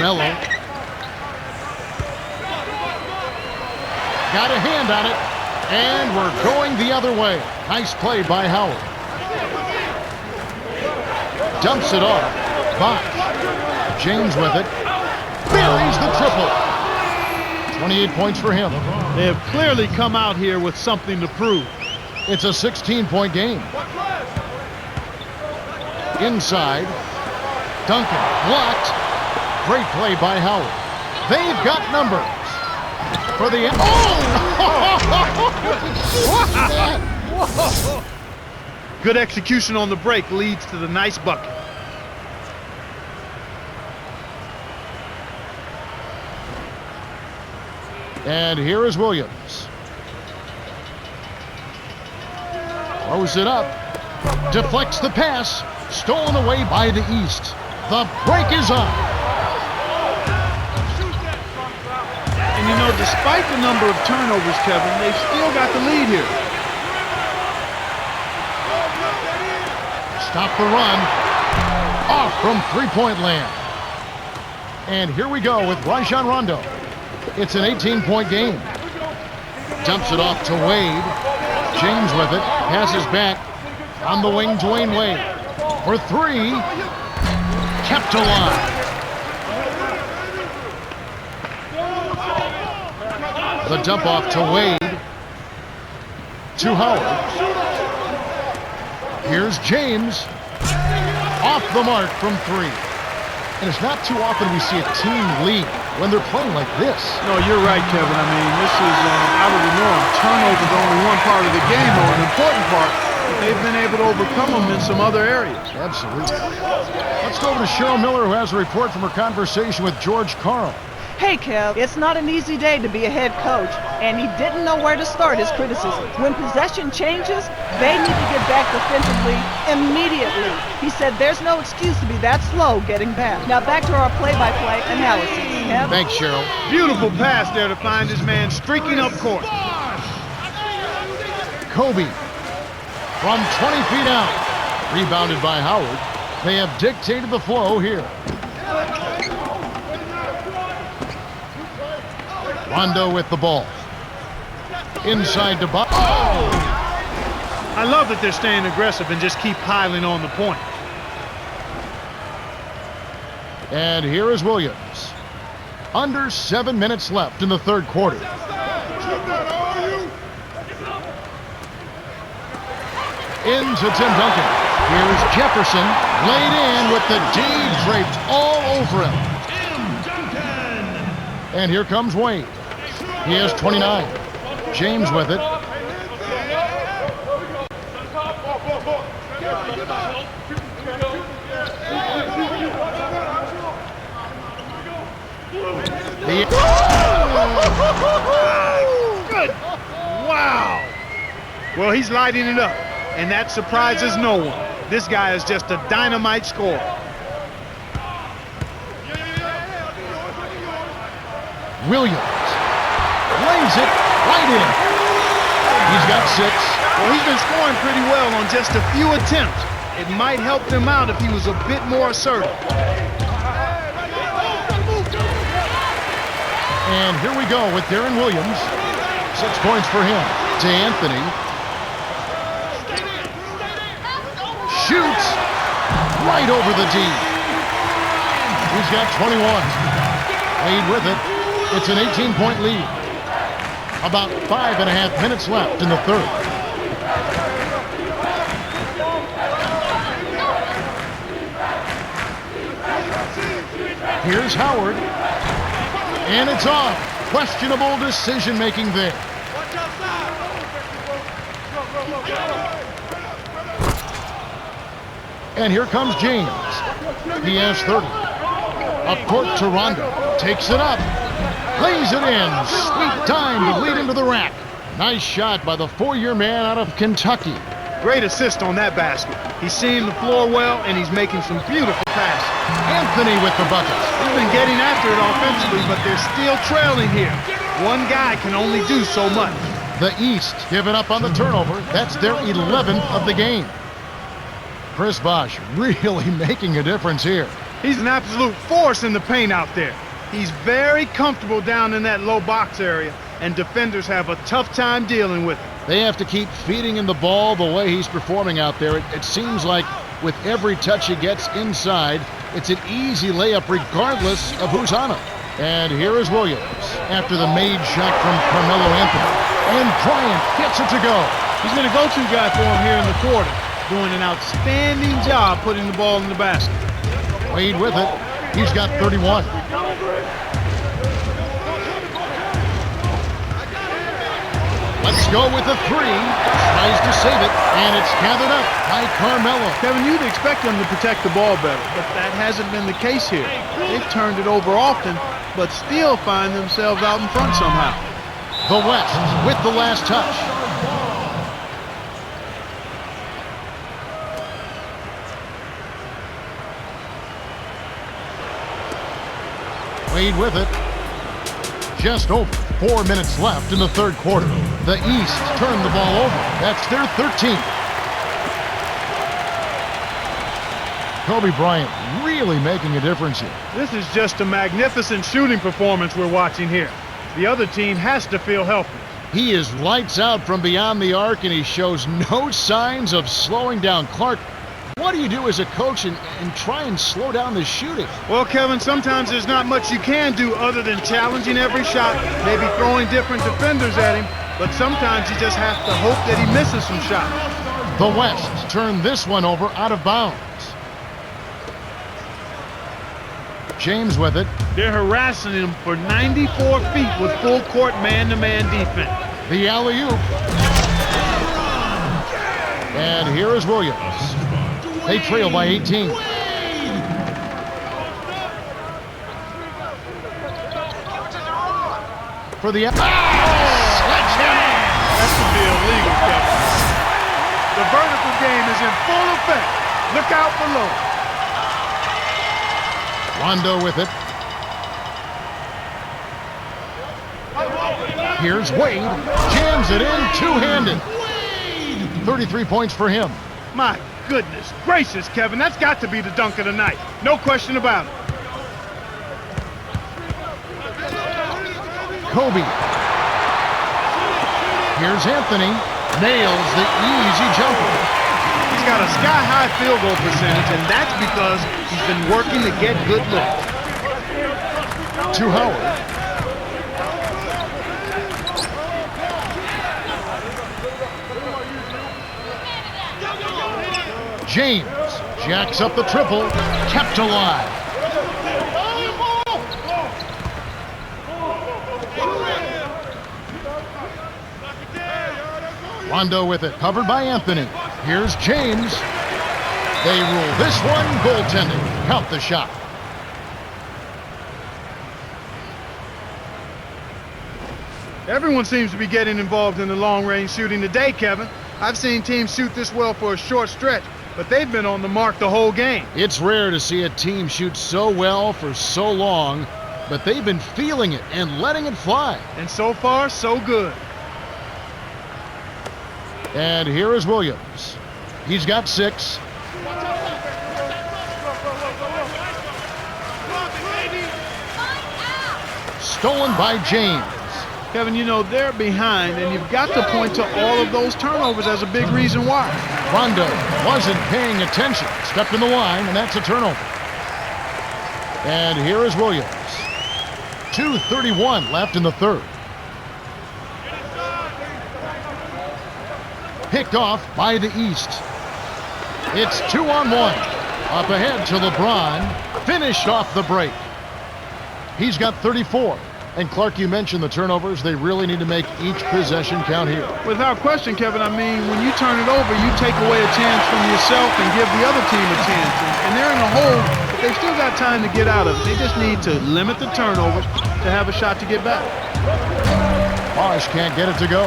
Carmelo. Got a hand on it, and we're going the other way. Nice play by Howard. Dumps it off. Bosh. James with it. Buries the triple. 28 points for him. They have clearly come out here with something to prove. It's a 16-point game. Inside. Duncan blocked. Great play by Howard. They've got numbers. For the end. Oh! Good execution on the break leads to the nice bucket. And here is Williams. Throws it up. Deflects the pass. Stolen away by the East. The break is on. And you know, despite the number of turnovers, Kevin, they've still got the lead here. Stop the run. Off from three-point land. And here we go with Rajon Rondo. It's an 18-point game. Dumps it off to Wade. James with it. Passes back. On the wing, Dwayne Wade. For three. Kept alive. The dump off to Wade. To Howard. Here's James. Off the mark from three. And it's not too often we see a team lead when they're playing like this. No, you're right, Kevin. I mean, this is out of the norm. Turnovers are only one part of the game, or an important part. But they've been able to overcome them in some other areas. Absolutely. Let's go over to Cheryl Miller, who has a report from her conversation with George Karl. Hey, Kev, it's not an easy day to be a head coach, and he didn't know where to start his criticism. When possession changes, they need to get back defensively immediately. He said there's no excuse to be that slow getting back. Now back to our play-by-play analysis. Kev? Thanks, Cheryl. Beautiful pass there to find his man streaking up court. Kobe from 20 feet out. Rebounded by Howard. They have dictated the flow here. Rondo with the ball. Inside to Bosh. Oh! I love that they're staying aggressive and just keep piling on the point. And here is Williams. Under 7 minutes left in the third quarter. Into Tim Duncan. Here's Jefferson. Laid in with the D draped all over him. And here comes Wade. He has 29. James with it. Good. Wow. Well, he's lighting it up, and that surprises no one. This guy is just a dynamite scorer. Williams lays it right in. He's got 6. Well, he's been scoring pretty well on just a few attempts. It might help him out if he was a bit more assertive. And here we go with Darren Williams. 6 points for him. To Anthony. Shoots right over the D. He's got 21. Wade with it. It's an 18-point lead. About 5.5 minutes left in the third. Here's Howard. And it's off. Questionable decision-making there. And here comes James. He has 30. Up court to Rondo. Takes it up. Lays it in. Sweet time to lead into the rack. Nice shot by the 4-year man out of Kentucky. Great assist on that basket. He's seeing the floor well, and he's making some beautiful passes. Anthony with the buckets. He's been getting after it offensively, but they're still trailing here. One guy can only do so much. The East giving up on the turnover. That's their 11th of the game. Chris Bosh really making a difference here. He's an absolute force in the paint out there. He's very comfortable down in that low box area, and defenders have a tough time dealing with him. They have to keep feeding him the ball the way he's performing out there. It seems like with every touch he gets inside, it's an easy layup regardless of who's on him. And here is Williams after the made shot from Carmelo Anthony. And Bryant gets it to go. He's been a go-to guy for him here in the quarter, doing an outstanding job putting the ball in the basket. Wade with it. He's got 31. Let's go with the three. Tries to save it, and it's gathered up by Carmelo. Kevin, you'd expect them to protect the ball better, but that hasn't been the case here. They've turned it over often, but still find themselves out in front somehow. The West with the last touch. Wade with it. Just over 4 minutes left in the third quarter. The East turned the ball over. That's their 13th. Kobe Bryant really making a difference here. This is just a magnificent shooting performance we're watching here. The other team has to feel helpless. He is lights out from beyond the arc, and he shows no signs of slowing down. Clark, what do you do as a coach and try and slow down the shooting? Well, Kevin, sometimes there's not much you can do other than challenging every shot, maybe throwing different defenders at him, but sometimes you just have to hope that he misses some shots. The West turned this one over out of bounds. James with it. They're harassing him for 94 feet with full court man-to-man defense. The alley-oop. And here is Williams. They trail by 18. For the sledgehammer. That should be illegal, Kevin. The vertical game is in full effect. Look out below. Rondo with it. Here's Wade. Jams it in two-handed. 33 points for him. My goodness gracious, Kevin. That's got to be the dunk of the night. No question about it. Kobe. Here's Anthony. Nails the easy jumper. He's got a sky-high field goal percentage, and that's because he's been working to get good looks. To Howard. James jacks up the triple, kept alive. Rondo with it, covered by Anthony. Here's James. They rule this one goaltending. Count the shot. Everyone seems to be getting involved in the long-range shooting today, Kevin. I've seen teams shoot this well for a short stretch, but they've been on the mark the whole game. It's rare to see a team shoot so well for so long, but they've been feeling it and letting it fly. And so far, so good. And here is Williams. He's got 6. Stolen by James. Kevin, you know, they're behind, and you've got to point to all of those turnovers as a big reason why. Rondo wasn't paying attention. Stepped in the line, and that's a turnover. And here is Williams. 2:31 left in the third. Picked off by the East. It's 2-on-1. Up ahead to LeBron. Finished off the break. He's got 34. And Clark, you mentioned the turnovers. They really need to make each possession count here. Without question, Kevin, I mean, when you turn it over, you take away a chance from yourself and give the other team a chance. And they're in a hole, but they've still got time to get out of it. They just need to limit the turnovers to have a shot to get back. Bosh can't get it to go.